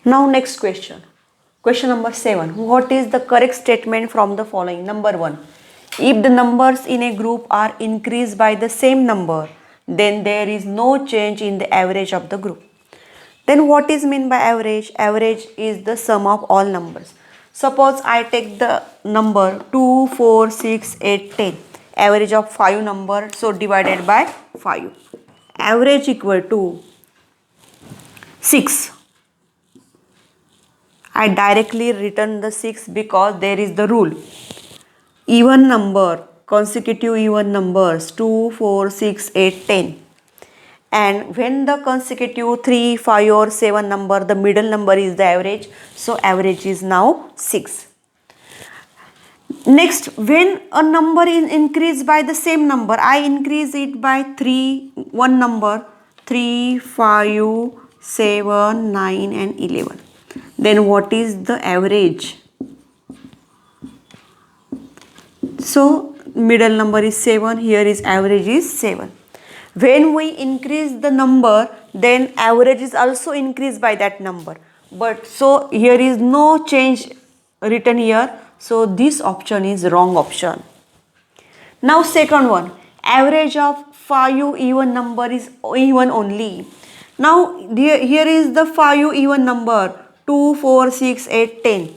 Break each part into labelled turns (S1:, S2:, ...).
S1: Now next question. Question number 7. What is the correct statement from the following? Number 1. If the numbers in a group are increased by the same number, then there is no change in the average of the group. Then what is meant by average? Average is the sum of all numbers. Suppose I take the number 2, 4, 6, 8, 10. Average of 5 numbers, so divided by 5. Average equal to 6. I directly written the 6 because there is the rule. Even number, consecutive even numbers 2, 4, 6, 8, 10. And when the consecutive 3, 5 or 7 number, the middle number is the average. So average is now 6. Next, when a number is increased by the same number, I increase it by 3, one number, 3, 5, 7, 9 and 11. Then what is the average? So middle number is 7, here is average is 7. When we increase the number, then average is also increased by that number. But so here is no change written here. So this option is wrong option. Now second one, average of 5 even number is even only. Now here is the 5 even number 2, 4, 6, 8, 10.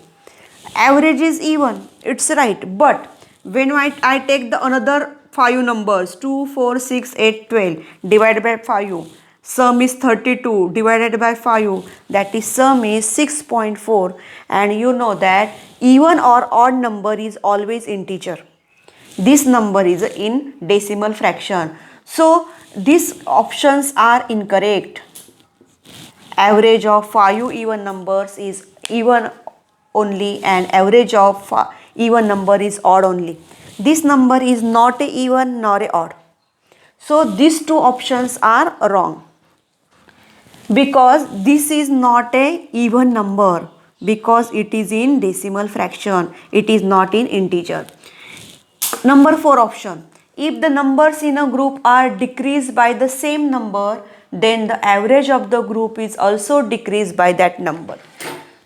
S1: Average is even, it's right. But when I take the another 5 numbers 2, 4, 6, 8, 12 divided by 5, sum is 32 divided by 5, that is sum is 6.4. And you know that even or odd number is always integer. This number is in decimal fraction. So these options are incorrect. Average of 5 even numbers is even only and average of even number is odd only. This number is not a even nor a odd. So these two options are wrong. Because this is not a even number. Because it is in decimal fraction. It is not in integer. Number 4 option. If the numbers in a group are decreased by the same number, then the average of the group is also decreased by that number.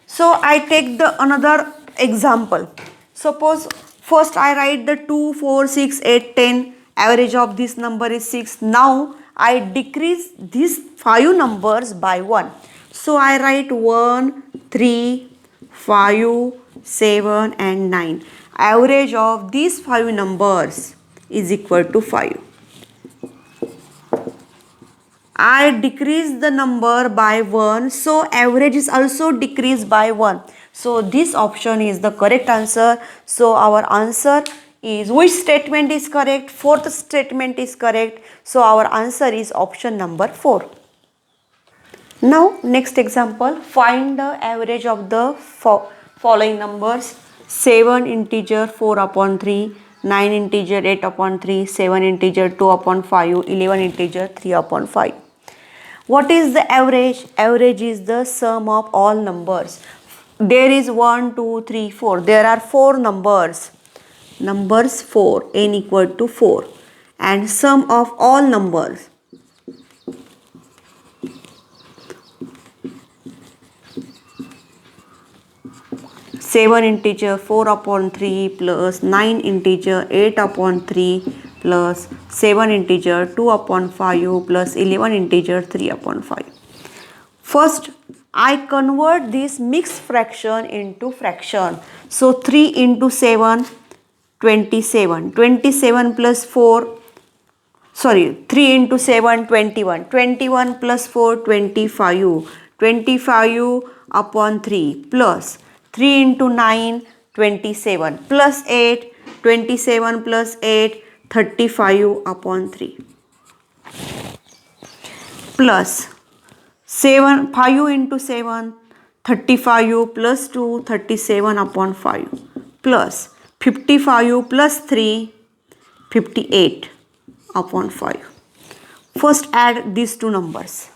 S1: So I take the another example. Suppose first I write the 2, 4, 6, 8, 10. Average of this number is 6. Now I decrease these 5 numbers by 1. So I write 1, 3, 5, 7 and 9. Average of these 5 numbers is equal to 5. I decrease the number by 1, so average is also decreased by 1. So this option is the correct answer. So our answer is, which statement is correct? Fourth statement is correct. So our answer is option number 4. Now next example, find the average of the following numbers: 7 integer 4 upon 3, 9 integer 8 upon 3, 7 integer 2 upon 5, 11 integer 3 upon 5. What is the average? Average is the sum of all numbers. There is 1, 2, 3, 4. There are 4 numbers. Numbers 4, n equal to 4. And sum of all numbers. Seven integer 4 upon 3 plus 9 integer 8 upon 3 plus 7 integer 2 upon 5 plus 11 integer 3 upon 5. First, I convert this mixed fraction into fraction. So 3 into 7, 27. 27 plus 4, 3 into 7, 21. 21 plus 4, 25. 25 upon 3 plus 3 into 9, 27 plus 8, 27 plus 8, 35 upon 3 plus 5 into 7, 35 plus 2, 37 upon 5 plus 55 plus 3, 58 upon 5. First add these two numbers.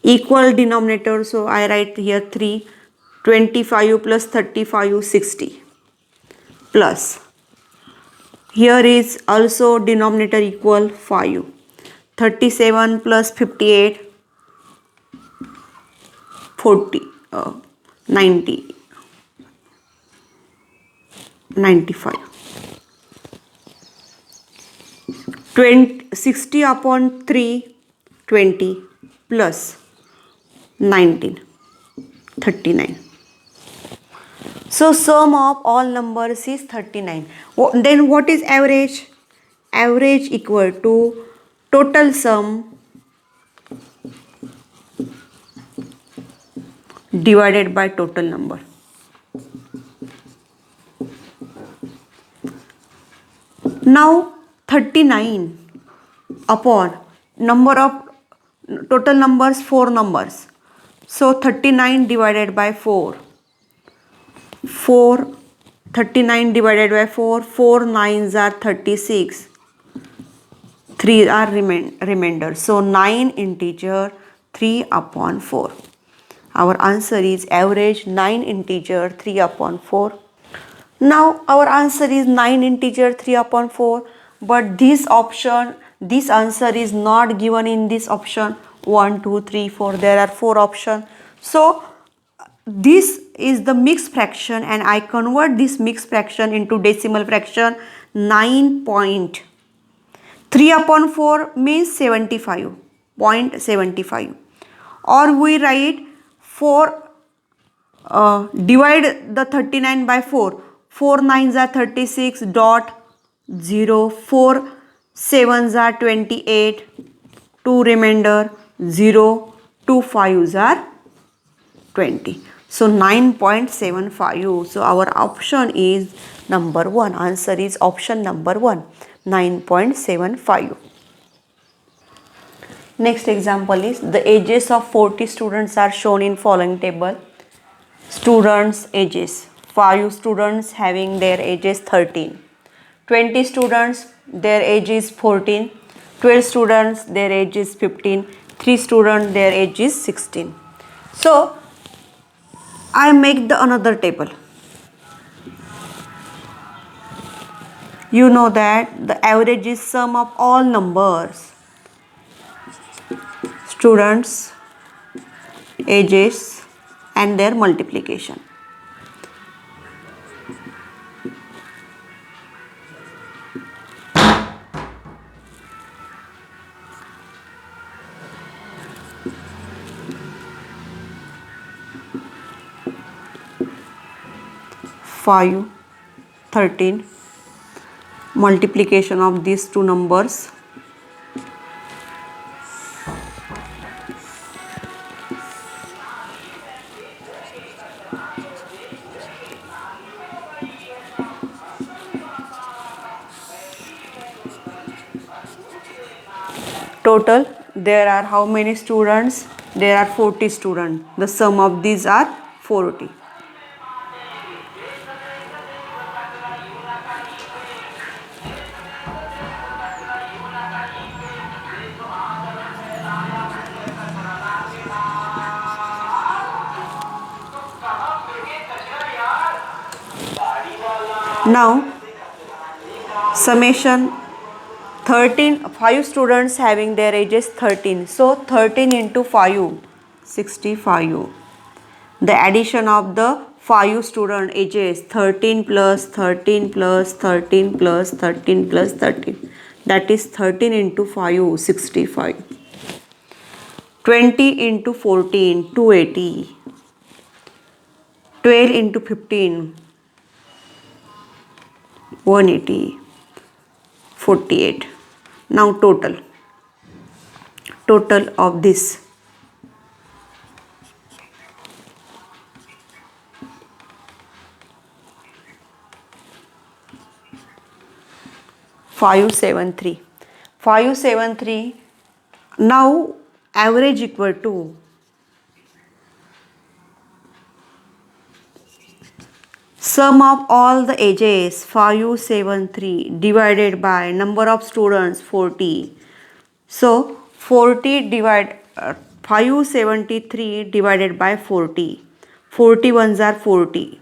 S1: Equal denominator, so I write here 3. 25 plus 35, 60 plus, here is also denominator equal 5. 37 plus 58, 40, 90, 95. 60 upon 3, 20 plus 19, 39. So sum of all numbers is 39. Then what is average? Average equal to total sum divided by total number. Now 39 upon number of total numbers, 4 numbers. So 39 divided by 4. 39 divided by 4. 4 nines are 36. 3 are remainder. So 9 integer 3 upon 4. Our answer is average 9 integer 3 upon 4. Now our answer is 9 integer 3 upon 4, but this answer is not given in this option 1, 2, 3, 4. There are 4 options. So this is the mixed fraction, and I convert this mixed fraction into decimal fraction. 9.3 upon 4 means 75.75, or we write 4, divide the 39 by 4. 4 nines are 36 dot 0. 4 sevens are 28. 2 remainder 0. 2 fives are 20. So 9.75. So our option is number 1. Answer is option number 1, 9.75. Next example is the ages of 40 students are shown in following table. Students ages: 5 students having their ages 13, 20 students their age is 14, 12 students their age is 15, 3 students their age is 16. So I make the another table. You know that the average is sum of all numbers, students, ages, and their multiplication. Five, 13, multiplication of these two numbers. Total, there are how many students? There are 40 students. The sum of these are 40. Now, summation 13, 5 students having their ages 13. So 13 into 5, 65. The addition of the 5 student ages 13 plus 13 plus 13 plus 13 plus 13. That is 13 into 5, 65. 20 into 14, 280. 12 into 15, 180, 48. Now total of this. 573. 573. Now average equal to sum of all the ages 573 divided by number of students 40. So 573 divided by 40. 40 ones are 40.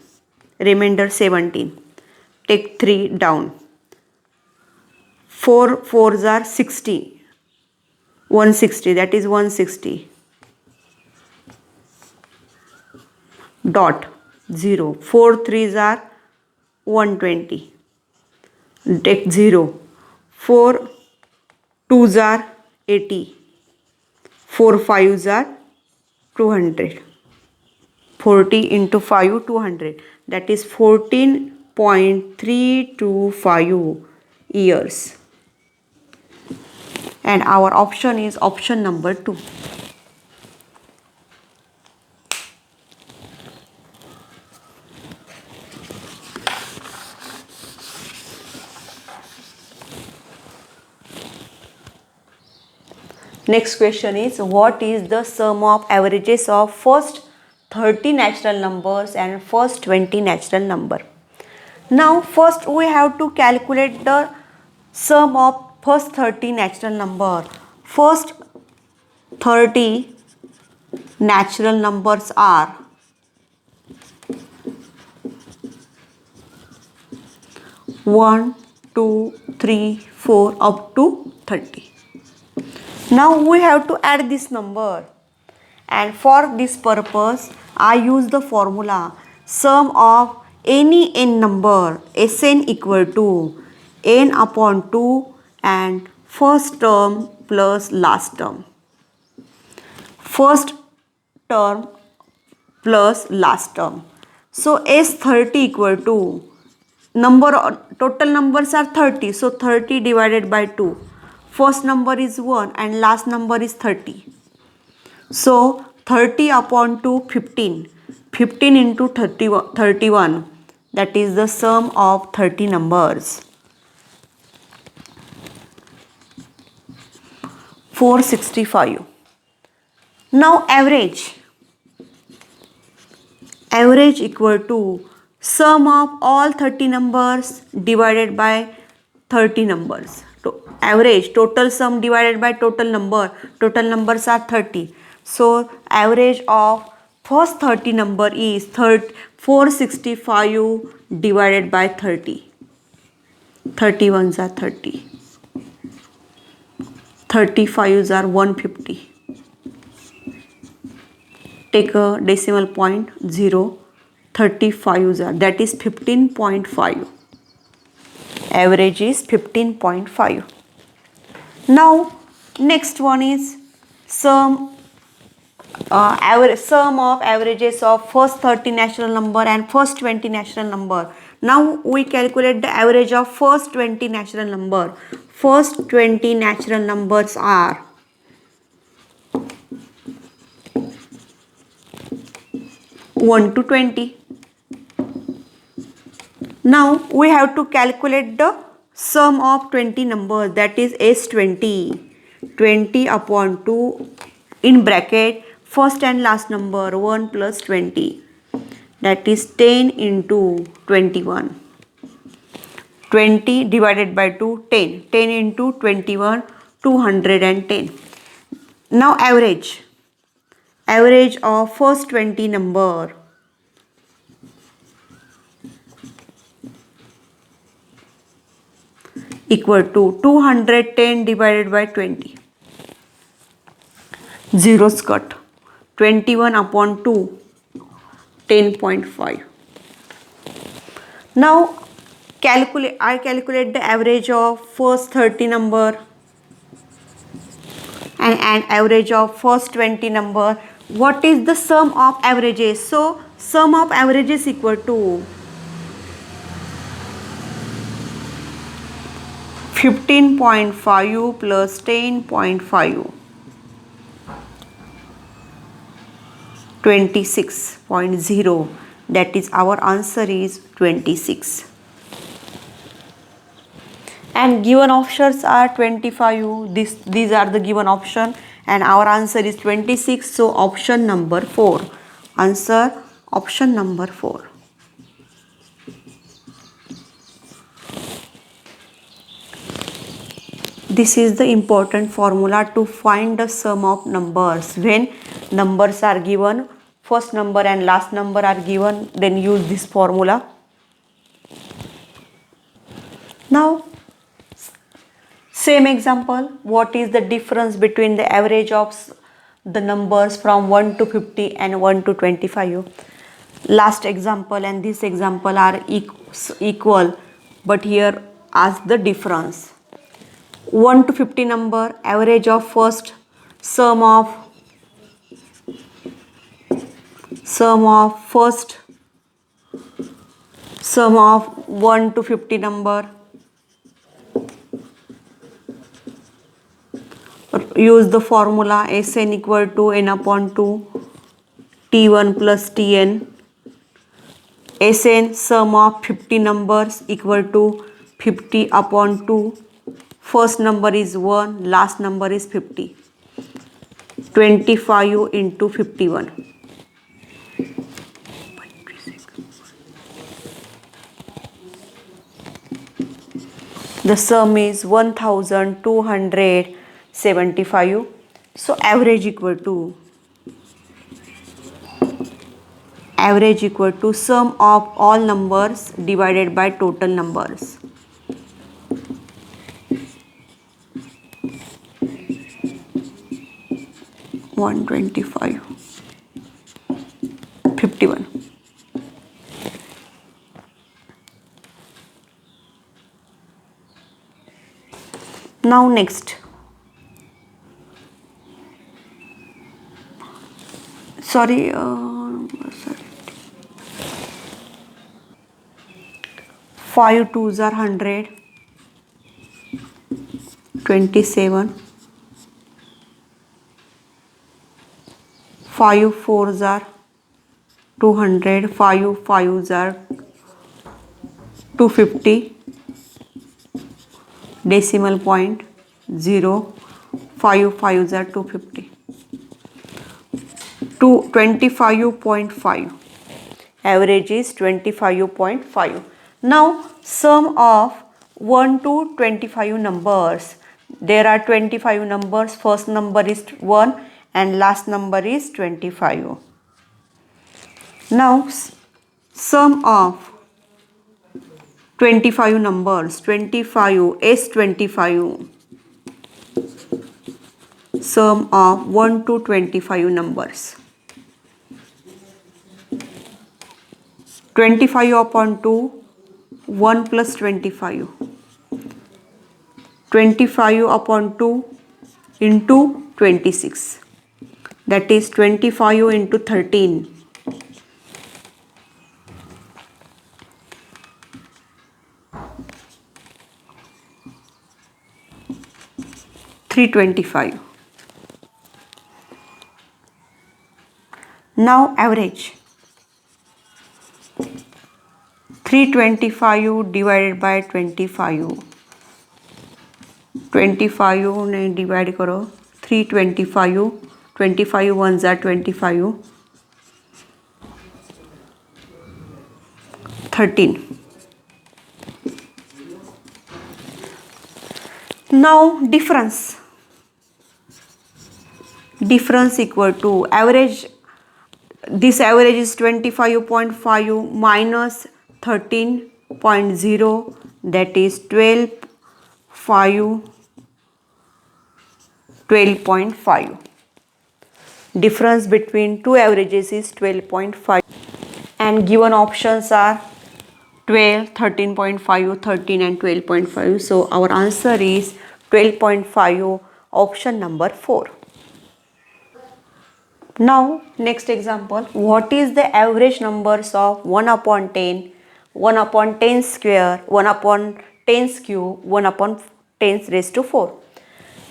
S1: Remainder 17. Take 3 down. 4 fours are 60. 160, that is 160. dot 0. 4 3s are 120. Take 0. 4 2s are 80. 4 5s are 200. 40 into 5 200. That is 14.325 years. And our option is option number 2. Next question is, what is the sum of averages of first 30 natural numbers and first 20 natural number? Now first we have to calculate the sum of first 30 natural number. First 30 natural numbers are 1, 2, 3, 4 up to 30. Now we have to add this number, and for this purpose I use the formula sum of any n number Sn equal to n upon 2 and first term plus last term. First term plus last term. So S30 equal to total numbers are 30. So 30 divided by 2. First number is 1 and last number is 30. So 30 upon 2, 15. 15 into 31. That is the sum of 30 numbers. 465. Now average. Average equal to sum of all 30 numbers divided by 30 numbers. Average, total sum divided by total number. Total numbers are 30. So average of first 30 number is 465 divided by 30. 31s are 30. 35s are 150. Take a decimal point 0. 35s are, that is 15.5. Average is 15.5. Now next one is sum of averages of first 30 natural number and first 20 natural number. Now we calculate the average of first 20 natural number. First 20 natural numbers are 1 to 20. Now we have to calculate the sum of 20 numbers, that is S20. 20 upon 2 in bracket first and last number 1 plus 20. That is 10 into 21. 20 divided by 2, 10. 10 into 21, 210. Now average. Average of first 20 number. Equal to 210 divided by 20. Zeros cut. 21 upon 2, 10.5. Now I calculate the average of first 30 number and average of first 20 number. What is the sum of averages? So sum of averages equal to 15.5 plus 10.5. 26.0. That is, our answer is 26. And given options are 25. These are the given option and our answer is 26. So option number 4. Answer option number 4. This is the important formula to find the sum of numbers. When numbers are given, first number and last number are given, then use this formula. Now, same example, what is the difference between the average of the numbers from 1 to 50 and 1 to 25? last example and this example are equal, but here ask the difference. 1 to 50 number, average of first, sum of first, sum of 1 to 50 number. Use the formula Sn equal to n upon 2 T1 plus Tn. Sn sum of 50 numbers equal to 50 upon 2. First number is 1, last number is 50. 25 into 51. The sum is 1275. So average equal to sum of all numbers divided by total numbers. One 25, 51. Now next. Sorry. 5 twos are 100. 27. 5 fours are 200. 5 fives are 250. Decimal point 0. 5 fives are 250. 25.5. Average is 25.5. Now sum of 1 to 25 numbers. There are 25 numbers. First number is 1 and last number is 25. Now sum of 25 numbers. 25 is 25. Sum of 1 to 25 numbers. 25 upon 2, 1 plus 25. 25 upon 2 into 26. That is 25 into 13. 325. Now average. 325 divided by 25. 25 ने divide करो. 325. 25 ones are 25. 13. Now difference. Difference equal to average. This average is 25.5 minus 13.0, that is 12.5. Difference between two averages is 12.5 and given options are 12, 13.5, 13 and 12.5. So our answer is 12.5, option number 4. Now next example, what is the average numbers of 1 upon 10, 1 upon 10 square, 1 upon 10 cube, 1 upon 10 raised to 4.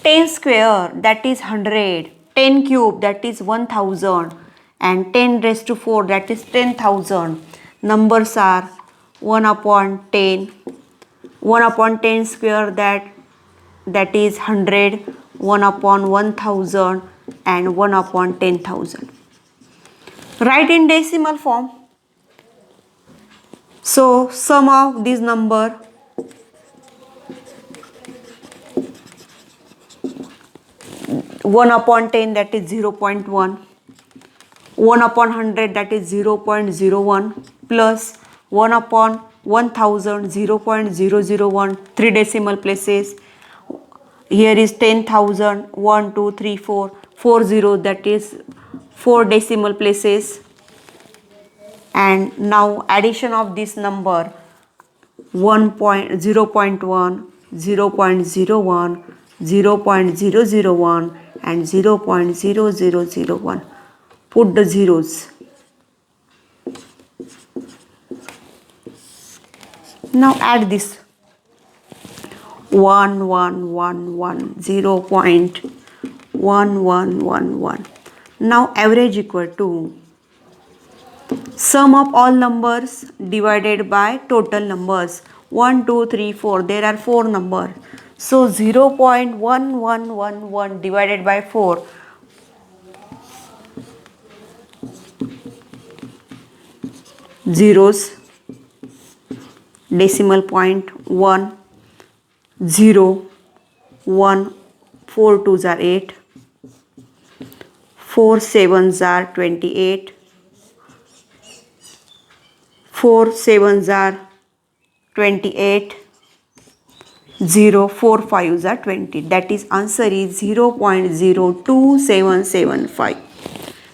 S1: 10 square, that is 100, 10 cube, that is 1000 and 10 raised to 4, that is 10,000. Numbers are 1 upon 10, 1 upon 10 square, that is 100, 1 upon 1000 and 1 upon 10,000. Write in decimal form. So sum of this number, one upon 10, that is 0.1, 1 upon 100, that is 0.01, plus 1 upon 1000, 0.001, 3 decimal places. Here is 10,000, 1, 2, 3, 4, 4 zeros, that is 4 decimal places. and now addition of this number 1 0.1 0.01 0.001 and 0.0001. Put the zeros. Now add this 1111 0.1111. Now average equal to sum of all numbers divided by total numbers. 1 2 3 4, there are 4 numbers, so 0.1111 divided by 4, zeros, decimal point 1 0 1, 4 2s are 8, 4 7s are 28, 4 7s are 28, 0 4 5s are 20. That is answer is 0.02775.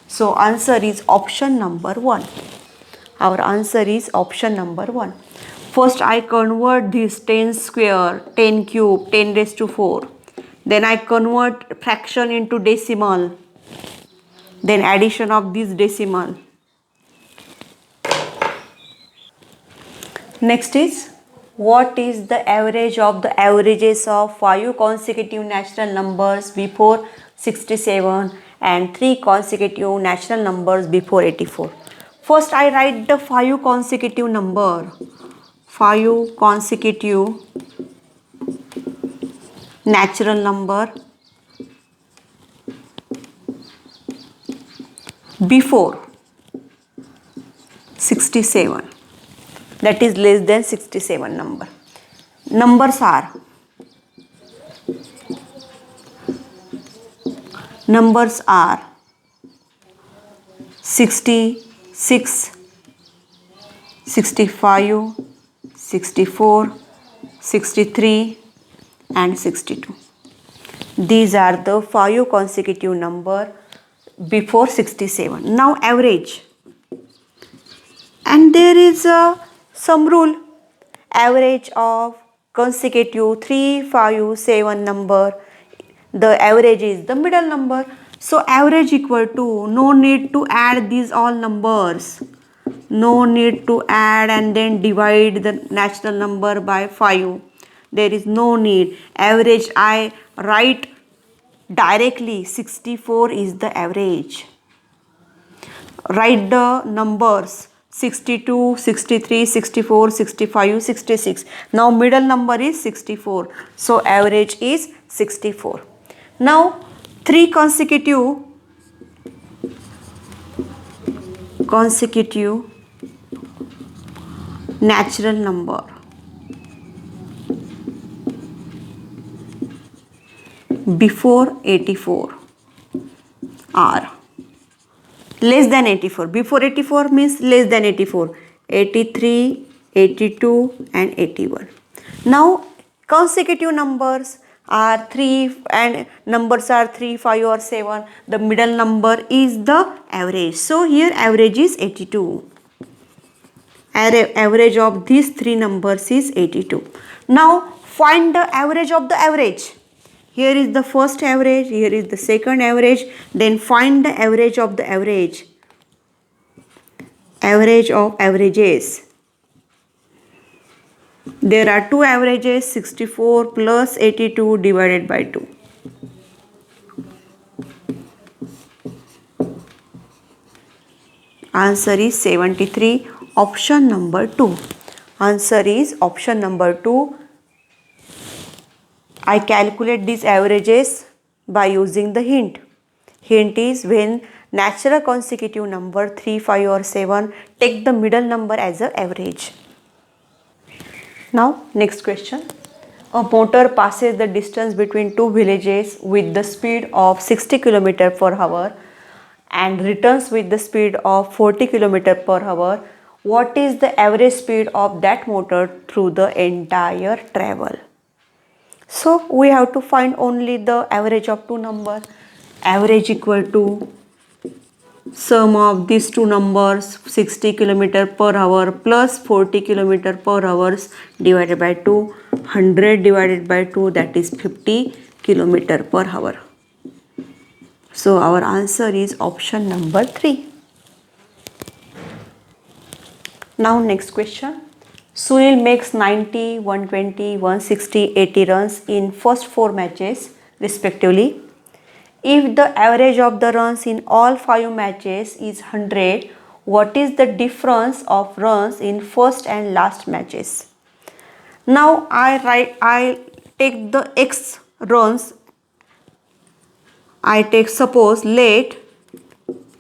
S1: So answer is option number 1. Our answer is option number 1. First I convert this 10 square, 10 cube, 10 raised to 4. Then I convert fraction into decimal. Then addition of this decimal. Next is, what is the average of the averages of 5 consecutive natural numbers before 67 and 3 consecutive natural numbers before 84? First I write the 5 consecutive number. 5 consecutive natural number before 67, that is less than 67 number. Numbers are 66, 65, 64, 63 and 62. These are the 5 consecutive number before 67. Now average. And there is some rule. Average of consecutive 3, 5, 7 number. The average is the middle number. So average equal to, no need to add these all numbers. No need to add and then divide the natural number by 5. There is no need. Average I write directly, 64 is the average. Write the numbers 62, 63, 64, 65, 66. Now middle number is 64. So average is 64. Now 3 consecutive natural number before 84 are less than 84. Before 84 means less than 84. 83, 82 and 81. Now consecutive numbers are 3 and numbers are 3, 5 or 7. The middle number is the average. So here average is 82. Average of these 3 numbers is 82. Now find the average of the average. Here is the first average, here is the second average, then find the average of the average. Average of averages. There are 2 averages, 64 plus 82 divided by 2. Answer is 73, option number 2. Answer is option number 2. I calculate these averages by using the hint. Hint is when natural consecutive number 3, 5 or 7, take the middle number as an average. Now next question. A motor passes the distance between 2 villages with the speed of 60 km per hour and returns with the speed of 40 km per hour. What is the average speed of that motor through the entire travel? So we have to find only the average of 2 numbers. Average equal to Sum of these two numbers 60 kilometer per hour plus 40 kilometer per hours divided by 2, 100 divided by 2, that is 50 kilometer per hour. So our answer is option number 3. Now next question. Sunil makes 90, 120, 160, 80 runs in first 4 matches respectively. If the average of the runs in all 5 matches is 100, what is the difference of runs in first and last matches? Now I take the x runs. I take, suppose, let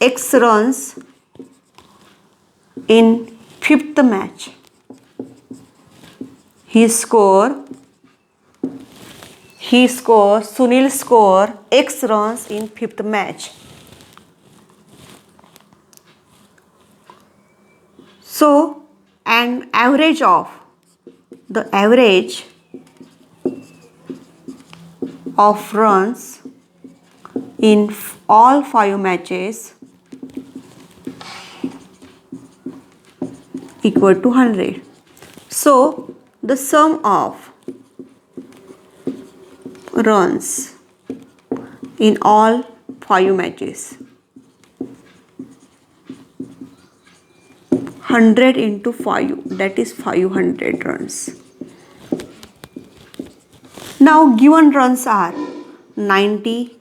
S1: x runs in fifth match. Sunil score x runs in fifth match. So, the average of runs in all 5 matches equal to 100. So, the sum of runs in all 5 matches, 100 into 5, that is 500 runs. Now given runs are 90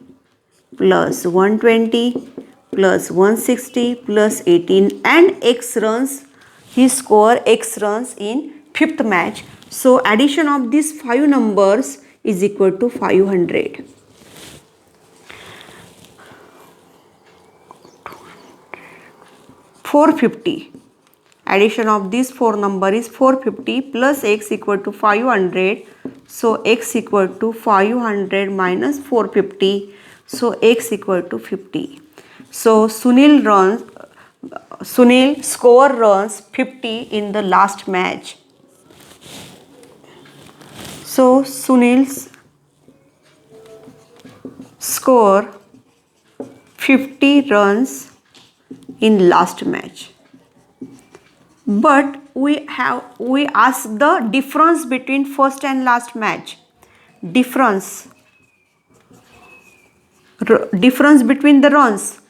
S1: plus 120 plus 160 plus 18 and x runs. He score x runs in fifth match. So addition of these 5 numbers is equal to 500. $450. Addition of these 4 number is 450 plus x equal to 500. So x equal to 500 minus 450. So x equal to 50. So Sunil score runs 50 in the last match. So Sunil's score 50 runs in last match. But we ask the difference between first and last match. Difference between the runs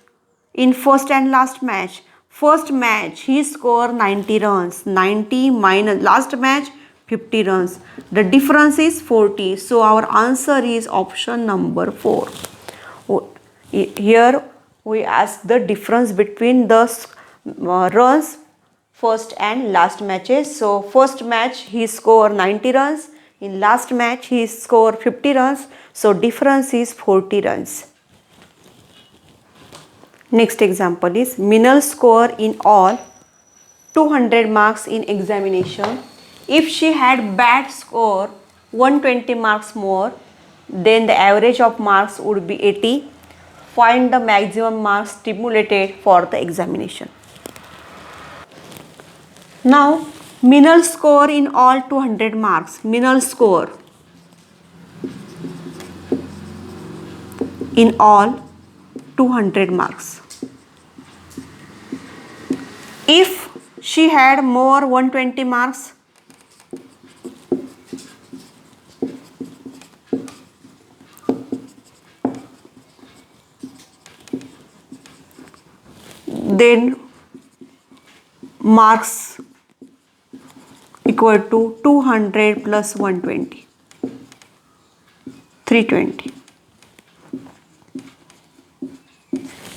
S1: in first and last match. First match he scored 90 runs. 90 minus last match 50 runs. The difference is 40. So our answer is option number 4. Here we ask the difference between the runs first and last matches. So first match he scored 90 runs. In last match he scored 50 runs. So difference is 40 runs. Next example is Minal score in all 200 marks in examination. If she had bad score 120 marks more, then the average of marks would be 80. Find the maximum marks stimulated for the examination. Now Minal score in all 200 marks. Minal score in all 200 marks. If she had more 120 marks, then marks equal to 200 plus 120, 320.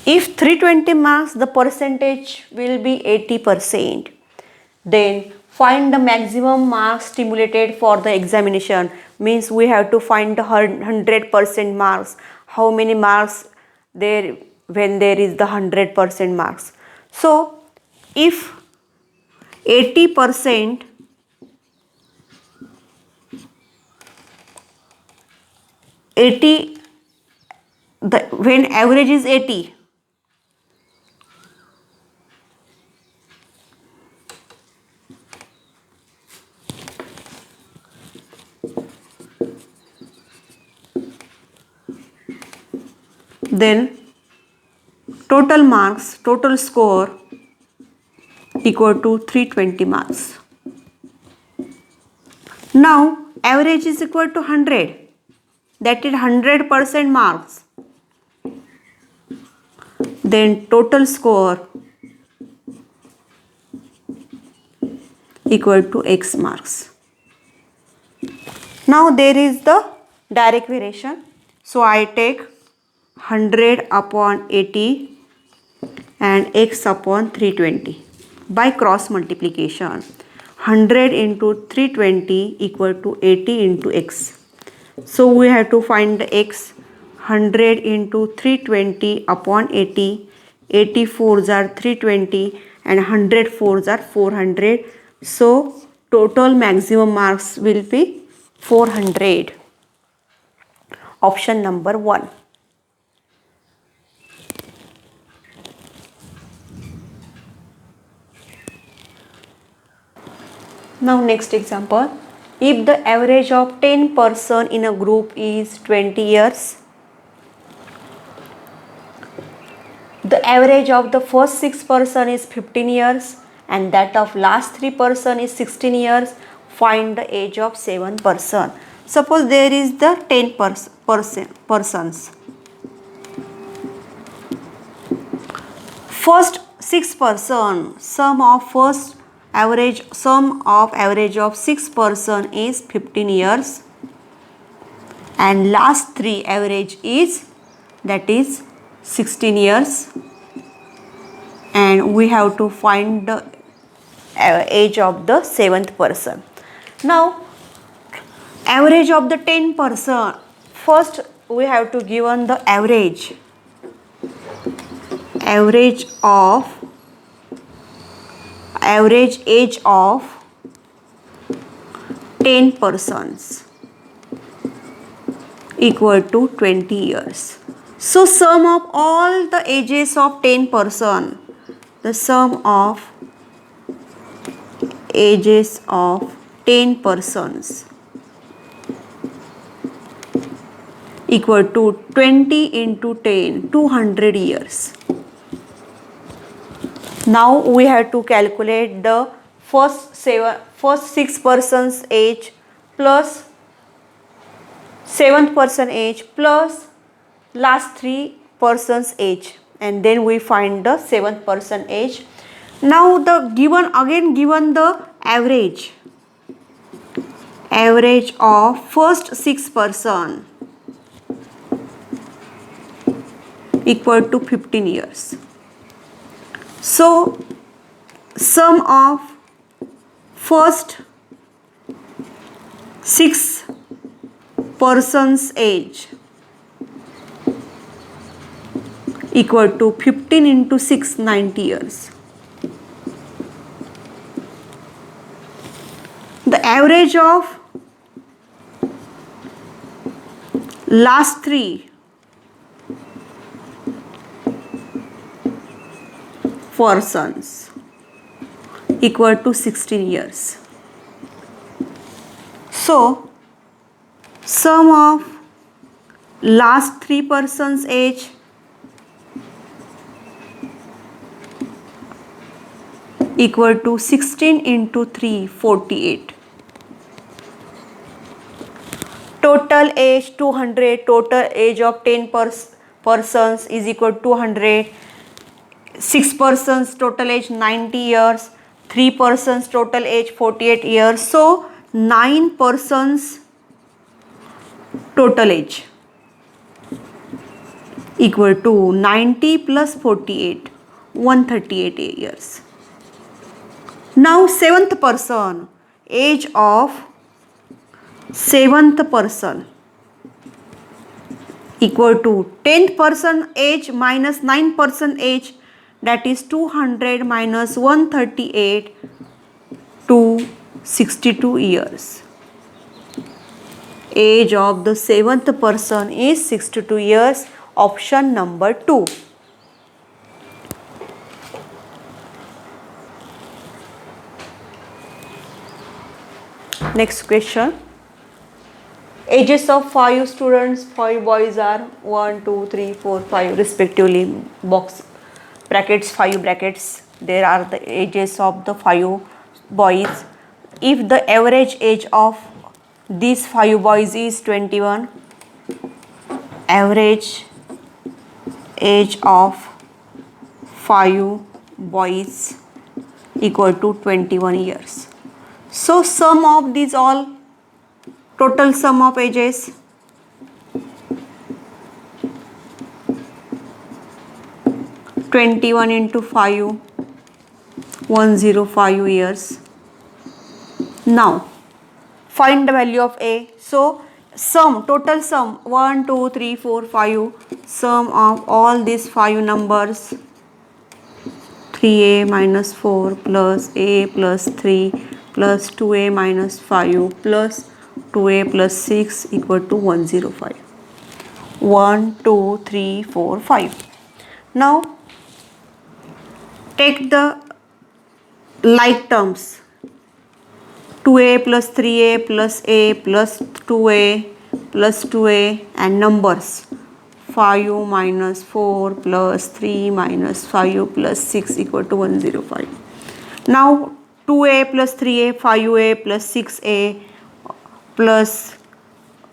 S1: If 320 marks, the percentage will be 80%. Then find the maximum marks stimulated for the examination. Means we have to find the 100% marks. How many marks there when there is the 100% marks? So if 80%, when average is 80, then total marks, total score equal to 320 marks. Now average is equal to 100, that is 100% marks. Then total score equal to X marks. Now there is the direct variation. So I take 100 upon 80 and X upon 320 by cross multiplication. 100 into 320 equal to 80 into X. So we have to find the X. 100 into 320 upon 80. 80 fours are 320 and 100 fours are 400. So total maximum marks will be 400. Option number 1. Now next example. If the average of 10 person in a group is 20 years, the average of the first 6 person is 15 years and that of last 3 person is 16 years. Find the age of 7 person. Suppose there is the 10 persons. First 6 person, sum of average of 6 person is 15 years and last 3 average is, that is 16 years, and we have to find the age of the 7th person. Now average of the 10 person, first we have to given the average age of 10 persons equal to 20 years. So sum of all the ages of 10 person, the sum of ages of 10 persons equal to 20 into 10, 200 years. Now we have to calculate the first 6 persons age plus 7th person age plus last 3 persons age, and then we find the 7th person age. Now the given the average of first 6 person equal to 15 years. So sum of first 6 persons age equal to 15 into 6, 90 years. The average of last 3 persons equal to 16 years. So sum of last 3 persons age equal to 16 into 3, 48. Total age 200, total age of 10 persons is equal to 200. 6 persons total age 90 years, 3 persons total age 48 years. So 9 persons total age equal to 90 plus 48, 138 years. Now 7th person, age of 7th person equal to 10th person age minus 9 person age, that is 200 minus 138 to 62 years. Age of the 7th person is 62 years. Option number 2. Next question. Ages of 5 students, 5 boys are 1, 2, 3, 4, 5 respectively. Box brackets, 5 brackets. There are the ages of the 5 boys. If the average age of these 5 boys is 21, average age of 5 boys equal to 21 years. So sum of these all, total sum of ages, (21 into 5), 105 years. Now find the value of A. So sum, total sum, 1, 2, 3, 4, 5, sum of all these 5 numbers, 3A minus 4 plus A plus 3 plus 2A minus 5 plus 2A plus 6 equal to 105. 1, 2, 3, 4, 5. Now take the like terms, 2A plus 3A plus A plus 2A plus 2A, and numbers 5 minus 4 plus 3 minus 5 plus 6 equal to 105. Now 2A plus 3A, 5A plus 6A plus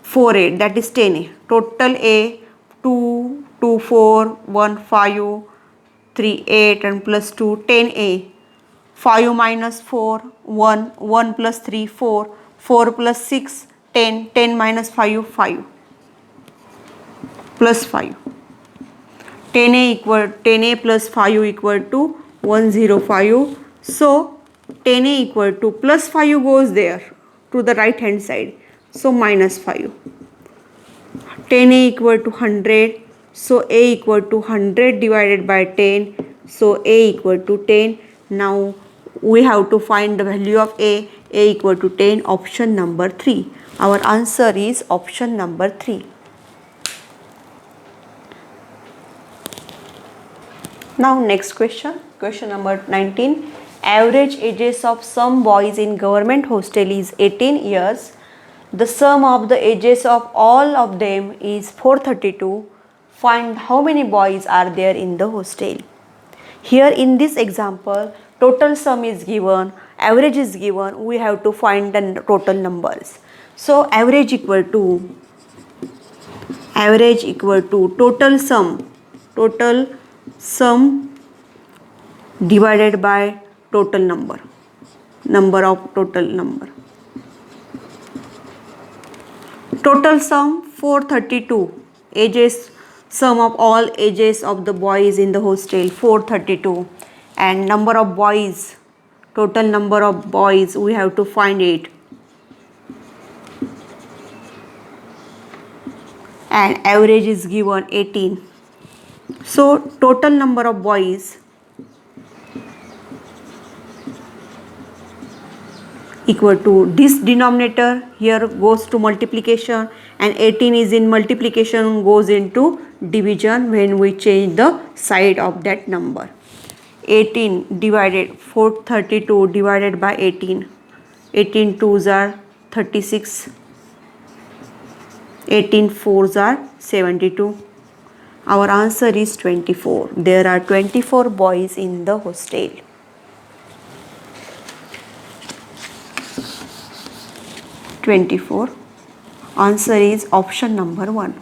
S1: 4A, that is 10A. Total A, 2, 2, 4, 1, 5, 3, 8, and plus 2, 10A. 5 minus 4, 1, 1 plus 3, 4, 4 plus 6, 10, 10 minus 5, 5, plus 5. 10A plus 5 equal to 105. So 10A equal to plus 5 goes there to the right hand side. So minus 5. 10A equal to 100. So A equal to 100 divided by 10. So A equal to 10. Now we have to find the value of A. A equal to 10, option number 3. Our answer is option number 3. Now next question, question number 19. Average ages of some boys in government hostel is 18 years. The sum of the ages of all of them is 432. Find how many boys are there in the hostel. Here in this example, total sum is given, average is given. We have to find the total numbers. So average equal to total sum divided by total number of total number. Total sum 432, ages, sum of all ages of the boys in the hostel 432, and number of boys, total number of boys we have to find it, and average is given 18. So total number of boys equal to this denominator here goes to multiplication, and 18 is in multiplication, goes into division when we change the side of that number. 18 divided 432 divided by 18. 18 2s are 36. 18 4s are 72. Our answer is 24. There are 24 boys in the hostel. 24. Answer is option number 1.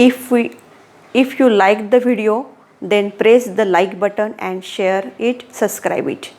S1: If you like the video, then press the like button and share it, subscribe it.